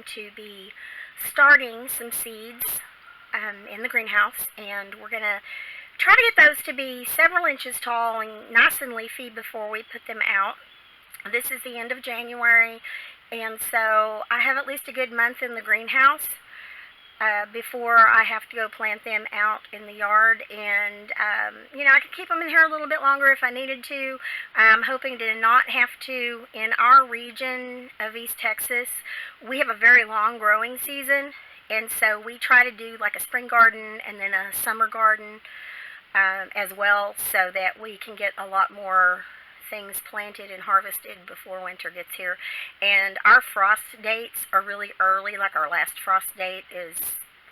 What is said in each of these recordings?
going to be starting some seeds in the greenhouse, and we're going to try to get those to be several inches tall and nice and leafy before we put them out. This is the end of January, and so I have at least a good month in the greenhouse before I have to go plant them out in the yard. And I could keep them in here a little bit longer if I needed to. I'm hoping to not have to. In our region of East Texas, we have a very long growing season, and so we try to do like a spring garden and then a summer garden as well, so that we can get a lot more things planted and harvested before winter gets here. And our frost dates are really early. Like our last frost date is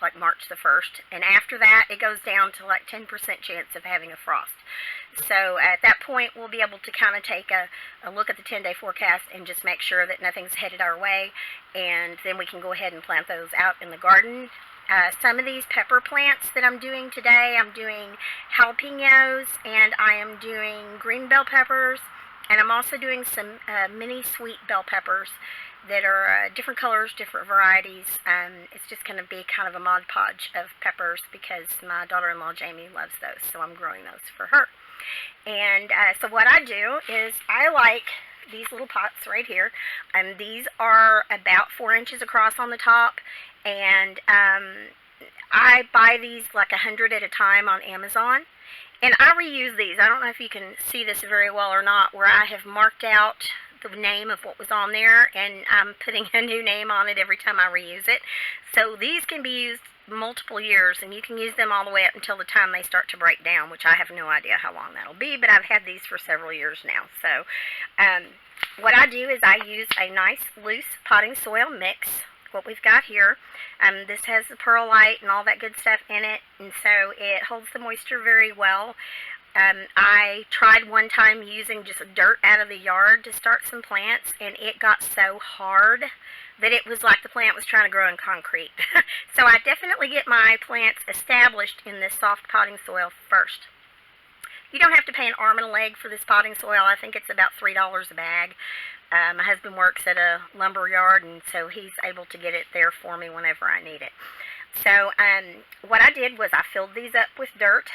like March the 1st, and after that it goes down to like 10% chance of having a frost. So at that point we'll be able to kind of take a look at the 10-day forecast and just make sure that nothing's headed our way, and then we can go ahead and plant those out in the garden. Some of these pepper plants that I'm doing today, I'm doing jalapenos, and I am doing green bell peppers, and I'm also doing some mini sweet bell peppers that are different colors, different varieties. It's just going to be kind of a Mod Podge of peppers because my daughter-in-law Jamie loves those, so I'm growing those for her. And so what I do is I like these little pots right here. These are about 4 inches across on the top, and I buy these like 100 at a time on Amazon, and I reuse these. I don't know if you can see this very well or not, where I have marked out the name of what was on there, and I'm putting a new name on it every time I reuse it. So these can be used multiple years, and you can use them all the way up until the time they start to break down, which I have no idea how long that'll be, but I've had these for several years now. So what I do is I use a nice loose potting soil mix, what we've got here. This has the perlite and all that good stuff in it, and so it holds the moisture very well. I tried one time using just dirt out of the yard to start some plants, and it got so hard that it was like the plant was trying to grow in concrete. So I definitely get my plants established in this soft potting soil first. You don't have to pay an arm and a leg for this potting soil. I think it's about $3 a bag. My husband works at a lumber yard, and so he's able to get it there for me whenever I need it. So what I did was I filled these up with dirt,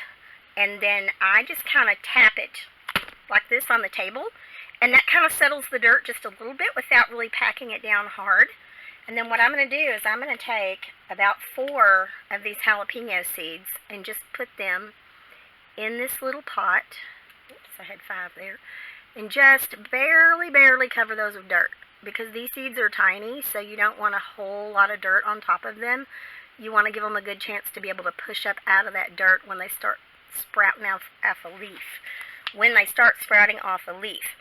and then I just kind of tap it like this on the table, and that kind of settles the dirt just a little bit without really packing it down hard. And then what I'm going to do is I'm going to take about 4 of these jalapeno seeds and just put them in this little pot. Oops, I had 5 there. And just barely cover those with dirt, because these seeds are tiny, so you don't want a whole lot of dirt on top of them. You want to give them a good chance to be able to push up out of that dirt when they start sprouting off a leaf.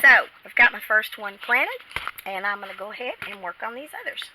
So I've got my first one planted, and I'm going to go ahead and work on these others.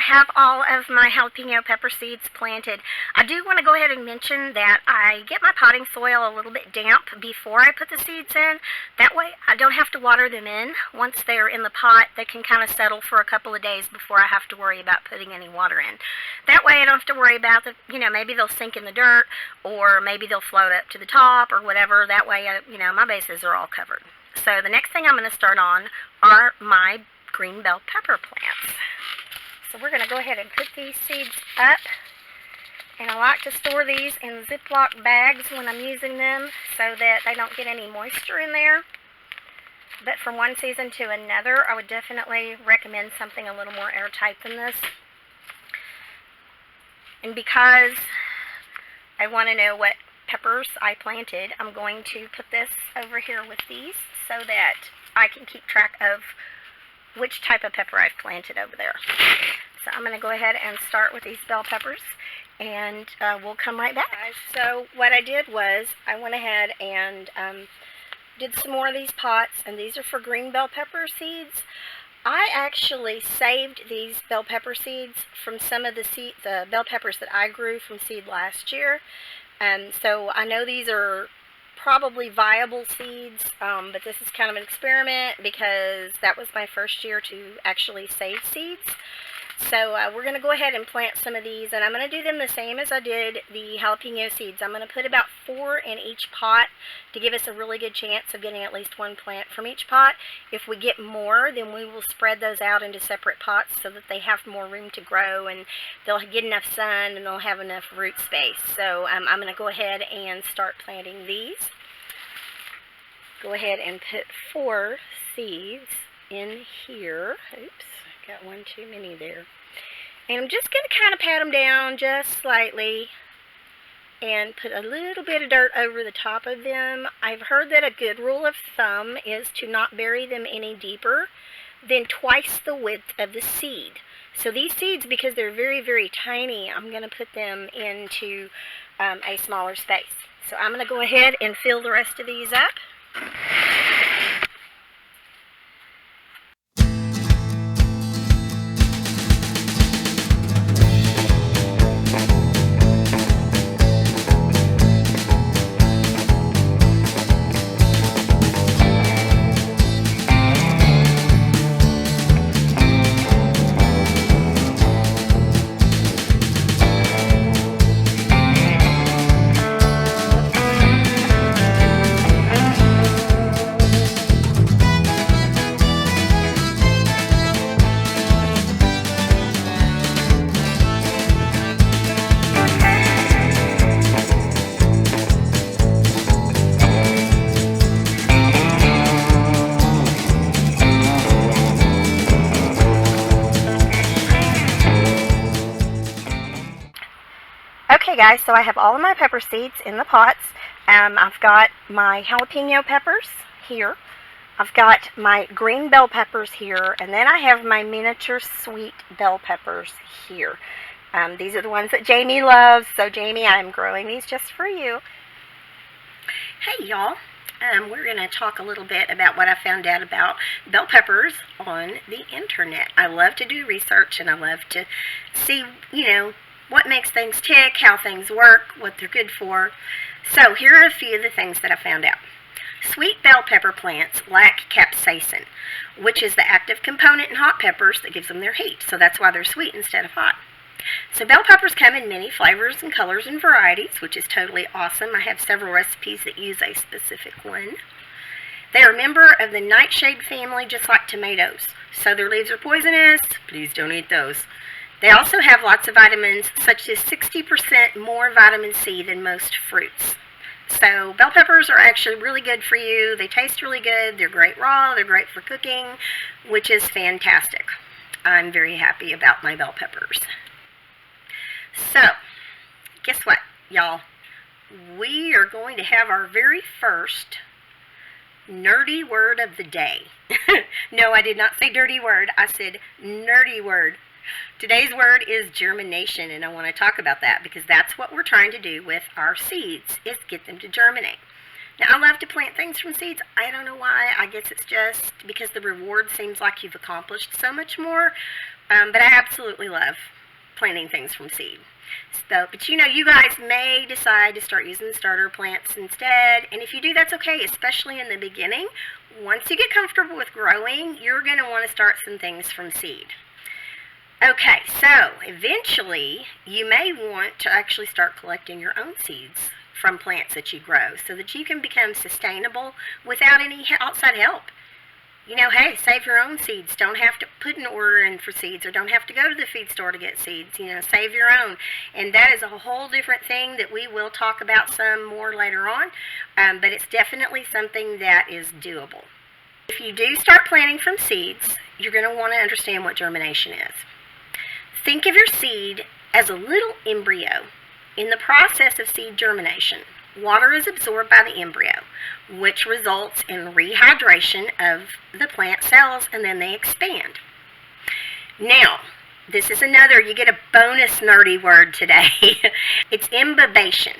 Have all of my jalapeno pepper seeds planted. I do want to go ahead and mention that I get my potting soil a little bit damp before I put the seeds in. That way I don't have to water them in. Once they're in the pot, they can kind of settle for a couple of days before I have to worry about putting any water in. That way I don't have to worry about maybe they'll sink in the dirt, or maybe they'll float up to the top or whatever. That way, my bases are all covered. So the next thing I'm going to start on are my green bell pepper plants. So we're going to go ahead and put these seeds up, and I like to store these in Ziploc bags when I'm using them so that they don't get any moisture in there. but from one season to another, I would definitely recommend something a little more airtight than this. And because I want to know what peppers I planted, I'm going to put this over here with these so that I can keep track of which type of pepper I've planted over there. So I'm going to go ahead and start with these bell peppers, and we'll come right back. So what I did was I went ahead and did some more of these pots, and these are for green bell pepper seeds. I actually saved these bell pepper seeds from some of the bell peppers that I grew from seed last year. So I know these are probably viable seeds, but this is kind of an experiment because that was my first year to actually save seeds. So we're going to go ahead and plant some of these, and I'm going to do them the same as I did the jalapeno seeds. I'm going to put about 4 in each pot to give us a really good chance of getting at least 1 plant from each pot. If we get more, then we will spread those out into separate pots so that they have more room to grow and they'll get enough sun and they'll have enough root space. So I'm going to go ahead and start planting these. Go ahead and put 4 seeds in here. Oops. Got one too many there. And I'm just going to kind of pat them down just slightly and put a little bit of dirt over the top of them. I've heard that a good rule of thumb is to not bury them any deeper than twice the width of the seed. So these seeds, because they're very, very tiny, I'm going to put them into a smaller space. So I'm going to go ahead and fill the rest of these up. Okay guys, so I have all of my pepper seeds in the pots. I've got my jalapeno peppers here. I've got my green bell peppers here, and then I have my miniature sweet bell peppers here. These are the ones that Jamie loves, so Jamie, I'm growing these just for you. Hey y'all, we're going to talk a little bit about what I found out about bell peppers on the internet. I love to do research, and I love to see, what makes things tick, how things work, what they're good for. So here are a few of the things that I found out. Sweet bell pepper plants lack capsaicin, which is the active component in hot peppers that gives them their heat. So that's why they're sweet instead of hot. So bell peppers come in many flavors and colors and varieties, which is totally awesome. I have several recipes that use a specific one. They are a member of the nightshade family, just like tomatoes. So their leaves are poisonous. Please don't eat those. They also have lots of vitamins, such as 60% more vitamin C than most fruits. So bell peppers are actually really good for you. They taste really good. They're great raw. They're great for cooking, which is fantastic. I'm very happy about my bell peppers. So, guess what, y'all? We are going to have our very first nerdy word of the day. No, I did not say dirty word. I said nerdy word. Today's word is germination, and I want to talk about that because that's what we're trying to do with our seeds, is get them to germinate. Now, I love to plant things from seeds. I don't know why. I guess it's just because the reward seems like you've accomplished so much more, but I absolutely love planting things from seed. So, but you guys may decide to start using the starter plants instead, and if you do, that's okay, especially in the beginning. Once you get comfortable with growing, you're going to want to start some things from seed. Okay, so eventually you may want to actually start collecting your own seeds from plants that you grow so that you can become sustainable without any outside help. Hey, save your own seeds. Don't have to put an order in for seeds or don't have to go to the feed store to get seeds. Save your own. And that is a whole different thing that we will talk about some more later on, but it's definitely something that is doable. If you do start planting from seeds, you're going to want to understand what germination is. Think of your seed as a little embryo. In the process of seed germination, water is absorbed by the embryo, which results in rehydration of the plant cells, and then they expand. Now, this is another, you get a bonus nerdy word today. It's imbibation.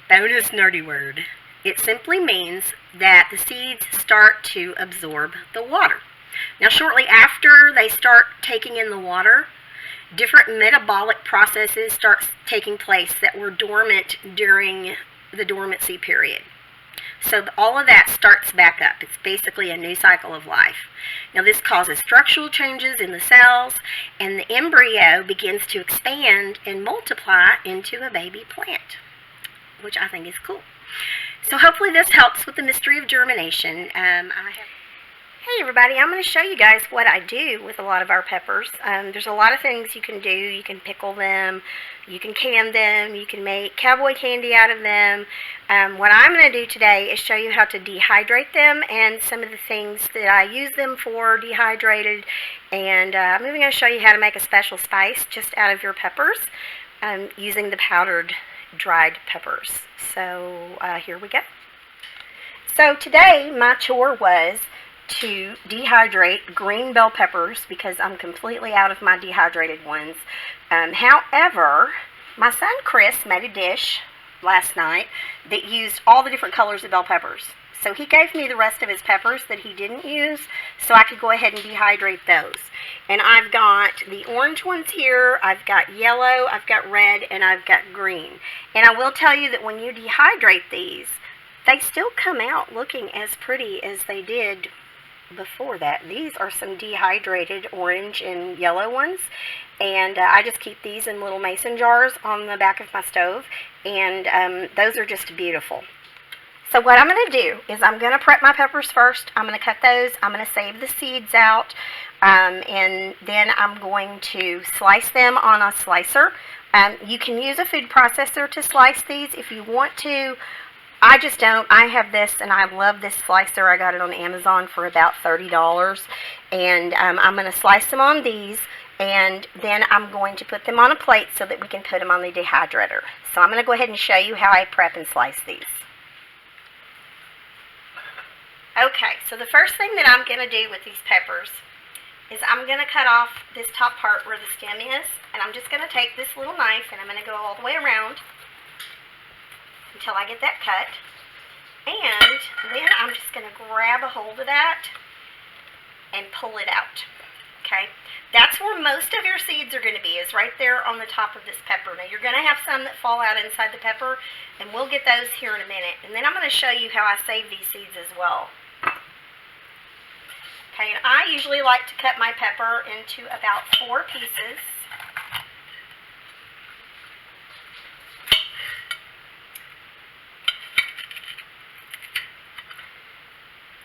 Bonus nerdy word. It simply means that the seeds start to absorb the water. Now, shortly after they start taking in the water, different metabolic processes start taking place that were dormant during the dormancy period. So all of that starts back up. It's basically a new cycle of life. Now, this causes structural changes in the cells, and the embryo begins to expand and multiply into a baby plant, which I think is cool. So hopefully this helps with the mystery of germination. Hey everybody, I'm going to show you guys what I do with a lot of our peppers. There's a lot of things you can do. You can pickle them, you can can them, you can make cowboy candy out of them. What I'm going to do today is show you how to dehydrate them and some of the things that I use them for dehydrated. And I'm even going to show you how to make a special spice just out of your peppers using the powdered dried peppers. So here we go. So today my chore was to dehydrate green bell peppers because I'm completely out of my dehydrated ones. However, my son Chris made a dish last night that used all the different colors of bell peppers. So he gave me the rest of his peppers that he didn't use so I could go ahead and dehydrate those. And I've got the orange ones here, I've got yellow, I've got red, and I've got green. And I will tell you that when you dehydrate these, they still come out looking as pretty as they did before that. These are some dehydrated orange and yellow ones, and I just keep these in little mason jars on the back of my stove, and those are just beautiful. So what I'm going to do is I'm going to prep my peppers first. I'm going to cut those. I'm going to save the seeds out, and then I'm going to slice them on a slicer. You can use a food processor to slice these if you want to. I just don't. I have this, and I love this slicer. I got it on Amazon for about $30, and I'm going to slice them on these, and then I'm going to put them on a plate so that we can put them on the dehydrator. So I'm going to go ahead and show you how I prep and slice these. Okay, so the first thing that I'm going to do with these peppers is I'm going to cut off this top part where the stem is, and I'm just going to take this little knife, and I'm going to go all the way around until I get that cut, and then I'm just going to grab a hold of that and pull it out. Okay, that's where most of your seeds are going to be, is right there on the top of this pepper. Now you're going to have some that fall out inside the pepper, and we'll get those here in a minute, and then I'm going to show you how I save these seeds as well. Okay, and I usually like to cut my pepper into about 4 pieces.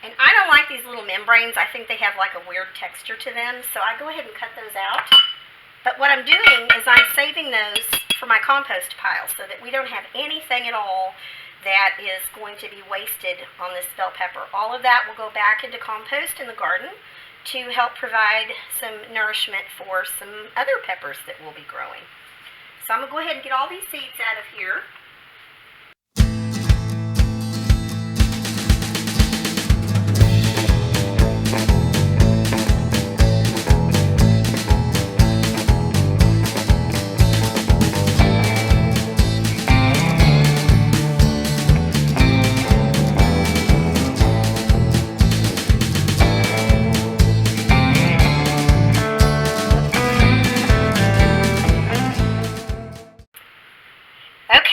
And I don't like these little membranes. I think they have like a weird texture to them, so I go ahead and cut those out. But what I'm doing is I'm saving those for my compost pile so that we don't have anything at all that is going to be wasted on this bell pepper. All of that will go back into compost in the garden to help provide some nourishment for some other peppers that will be growing. So I'm going to go ahead and get all these seeds out of here.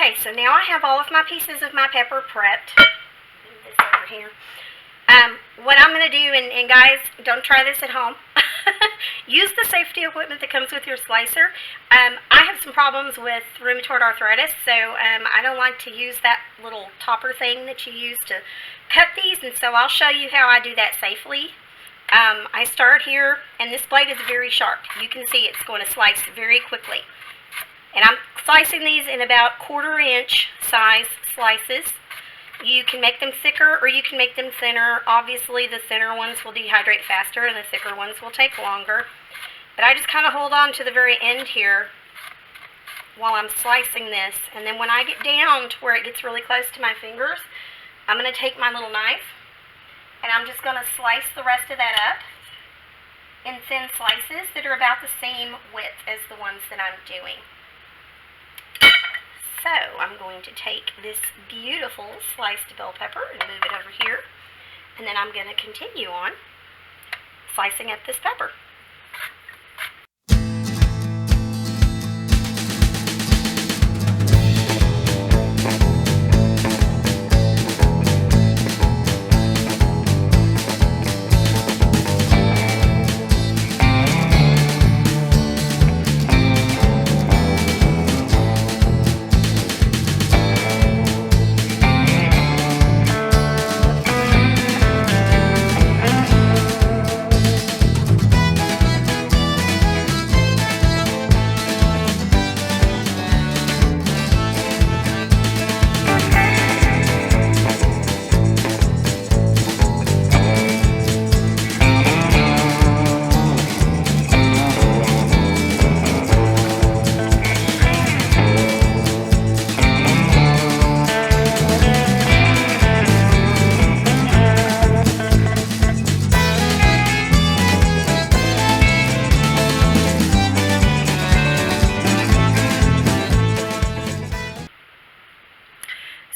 Okay, so now I have all of my pieces of my pepper prepped. Move this over here. What I'm going to do, and guys, don't try this at home. Use the safety equipment that comes with your slicer. I have some problems with rheumatoid arthritis, so I don't like to use that little topper thing that you use to cut these, and so I'll show you how I do that safely. I start here, and this blade is very sharp. You can see it's going to slice very quickly. And I'm slicing these in about 1/4 inch size slices. You can make them thicker or you can make them thinner. Obviously, the thinner ones will dehydrate faster and the thicker ones will take longer. But I just kind of hold on to the very end here while I'm slicing this. And then when I get down to where it gets really close to my fingers, I'm going to take my little knife and I'm just going to slice the rest of that up in thin slices that are about the same width as the ones that I'm doing. So I'm going to take this beautiful sliced bell pepper and move it over here. And then I'm going to continue on slicing up this pepper.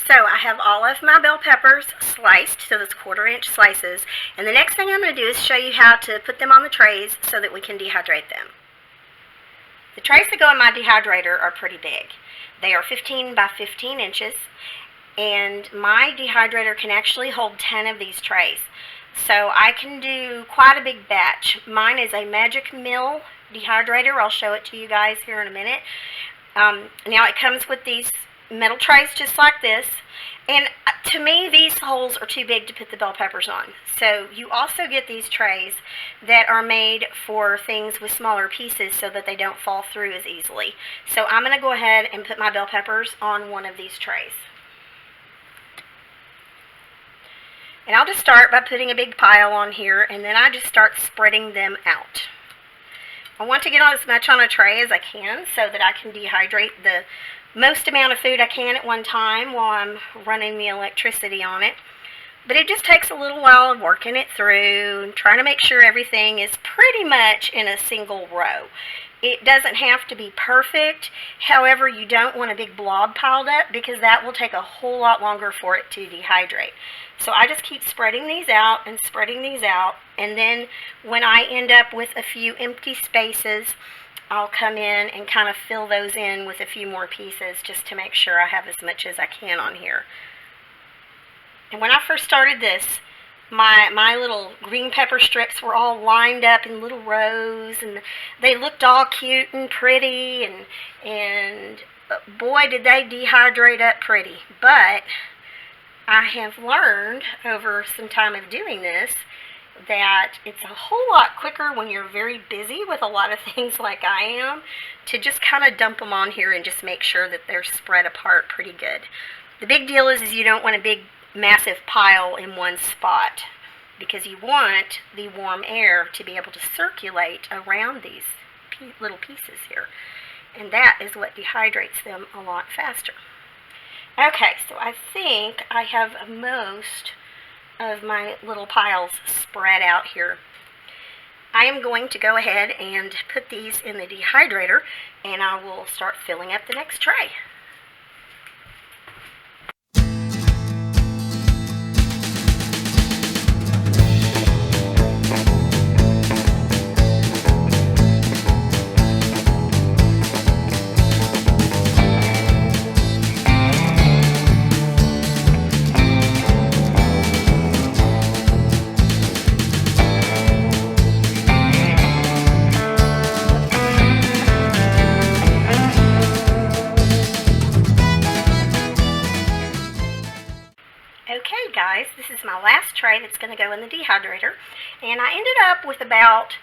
So I have all of my bell peppers sliced, so that's 1/4-inch slices. And the next thing I'm going to do is show you how to put them on the trays so that we can dehydrate them. The trays that go in my dehydrator are pretty big. They are 15 by 15 inches, and my dehydrator can actually hold 10 of these trays. So I can do quite a big batch. Mine is a Magic Mill dehydrator. I'll show it to you guys here in a minute. Now it comes with these metal trays just like this, and to me these holes are too big to put the bell peppers on. So you also get these trays that are made for things with smaller pieces so that they don't fall through as easily. So I'm going to go ahead and put my bell peppers on one of these trays. And I'll just start by putting a big pile on here, and then I just start spreading them out. I want to get on as much on a tray as I can so that I can dehydrate the most amount of food I can at one time while I'm running the electricity on it. But it just takes a little while of working it through and trying to make sure everything is pretty much in a single row. It doesn't have to be perfect. However, you don't want a big blob piled up because that will take a whole lot longer for it to dehydrate. So I just keep spreading these out and spreading these out, and then when I end up with a few empty spaces, I'll come in and kind of fill those in with a few more pieces just to make sure I have as much as I can on here. And when I first started this, my little green pepper strips were all lined up in little rows, and they looked all cute and pretty, and boy did they dehydrate up pretty. But I have learned over some time of doing this that it's a whole lot quicker when you're very busy with a lot of things like I am to just kind of dump them on here and just make sure that they're spread apart pretty good. The big deal is you don't want a big massive pile in one spot because you want the warm air to be able to circulate around these little pieces here, and that is what dehydrates them a lot faster. Okay, so I think I have most of my little piles spread out here. I am going to go ahead and put these in the dehydrator, and I will start filling up the next tray. Okay guys, this is my last tray that's going to go in the dehydrator, and I ended up with about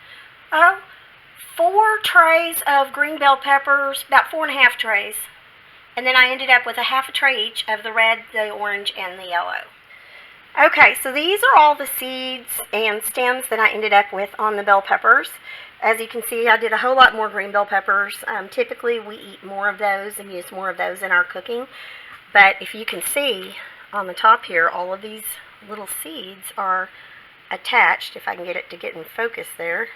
4 trays of green bell peppers, about 4.5 trays And then I ended up with a half a tray each of the red, the orange, and the yellow. Okay, so these are all the seeds and stems that I ended up with on the bell peppers. As you can see, I did a whole lot more green bell peppers. Typically, we eat more of those and use more of those in our cooking. But if you can see on the top here, all of these little seeds are attached. If I can get it to get in focus there.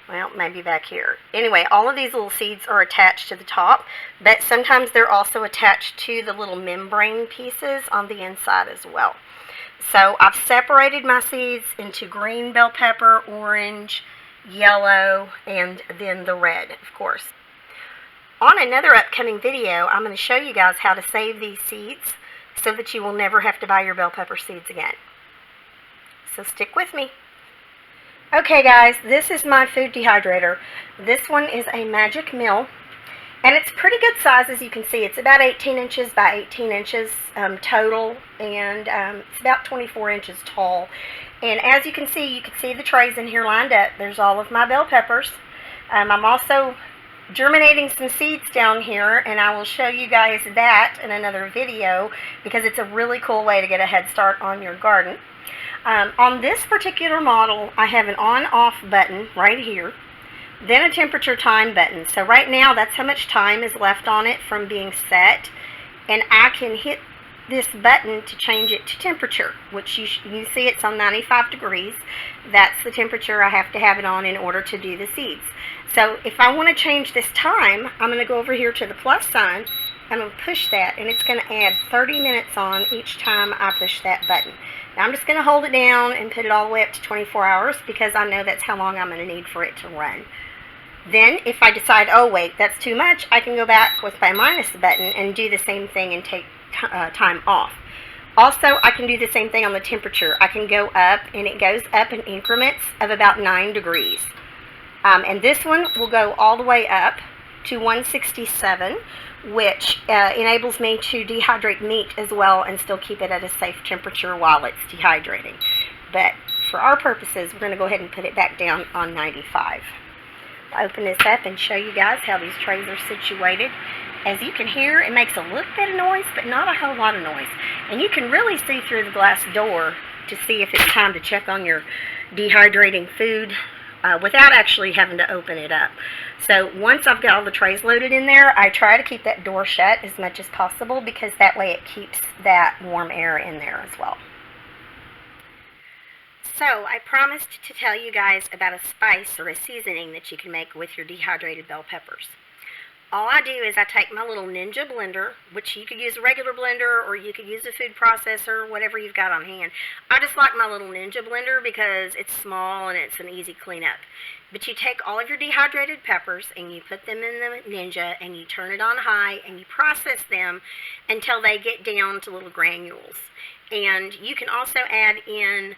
Well, maybe back here. Anyway, all of these little seeds are attached to the top, but sometimes they're also attached to the little membrane pieces on the inside as well. So I've separated my seeds into green bell pepper, orange, yellow, and then the red, of course. On another upcoming video, I'm going to show you guys how to save these seeds so that you will never have to buy your bell pepper seeds again. So stick with me. Okay guys, this is my food dehydrator. This one is a Magic Mill, and it's pretty good size. As you can see, it's about 18 inches by 18 inches total, and it's about 24 inches tall. And as you can see the trays in here lined up. There's all of my bell peppers. I'm also germinating some seeds down here, and I will show you guys that in another video because it's a really cool way to get a head start on your garden. On this particular model, I have an on-off button right here, then a temperature time button. So right now, that's how much time is left on it from being set, and I can hit this button to change it to temperature, which you see it's on 95 degrees. That's the temperature I have to have it on in order to do the seeds. So if I want to change this time, I'm going to go over here to the plus sign. I'm going to push that, and it's going to add 30 minutes on each time I push that button. Now I'm just going to hold it down and put it all the way up to 24 hours because I know that's how long I'm going to need for it to run. Then if I decide, oh wait, that's too much, I can go back with my minus button and do the same thing and take time off. Also, I can do the same thing on the temperature. I can go up, and it goes up in increments of about 9 degrees. And this one will go all the way up to 167, which enables me to dehydrate meat as well and still keep it at a safe temperature while it's dehydrating. But for our purposes, we're going to go ahead and put it back down on 95. I'll open this up and show you guys how these trays are situated. As you can hear, it makes a little bit of noise, but not a whole lot of noise. And you can really see through the glass door to see if it's time to check on your dehydrating food without actually having to open it up. So once I've got all the trays loaded in there, I try to keep that door shut as much as possible because that way it keeps that warm air in there as well. So I promised to tell you guys about a spice or a seasoning that you can make with your dehydrated bell peppers. All I do is I take my little Ninja blender, which you could use a regular blender or you could use a food processor, whatever you've got on hand. I just like my little Ninja blender because it's small and it's an easy cleanup. But you take all of your dehydrated peppers and you put them in the Ninja and you turn it on high and you process them until they get down to little granules. And you can also add in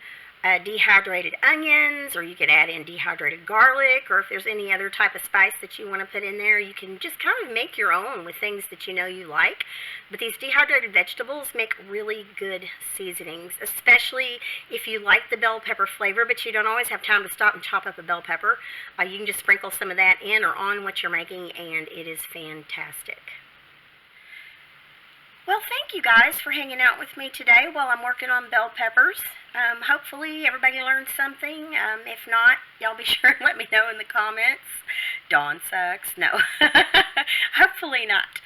dehydrated onions, or you could add in dehydrated garlic, or if there's any other type of spice that you want to put in there, you can just kind of make your own with things that you know you like. But these dehydrated vegetables make really good seasonings, especially if you like the bell pepper flavor, but you don't always have time to stop and chop up a bell pepper. You can just sprinkle some of that in or on what you're making, and it is fantastic. Well, thank you guys for hanging out with me today while I'm working on bell peppers. Hopefully everybody learned something. If not, y'all be sure and let me know in the comments. Dawn sucks. No, hopefully not.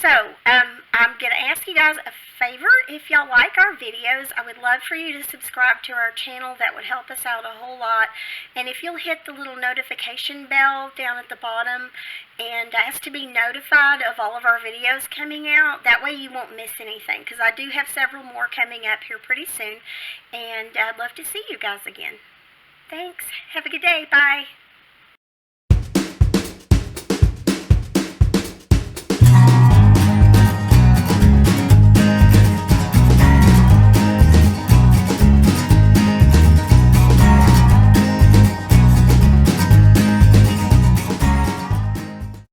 So I'm going to ask you guys a favor. If y'all like our videos, I would love for you to subscribe to our channel. That would help us out a whole lot. And if you'll hit the little notification bell down at the bottom and ask to be notified of all of our videos coming out, that way you won't miss anything, because I do have several more coming up here pretty soon, and I'd love to see you guys again. Thanks. Have a good day. Bye.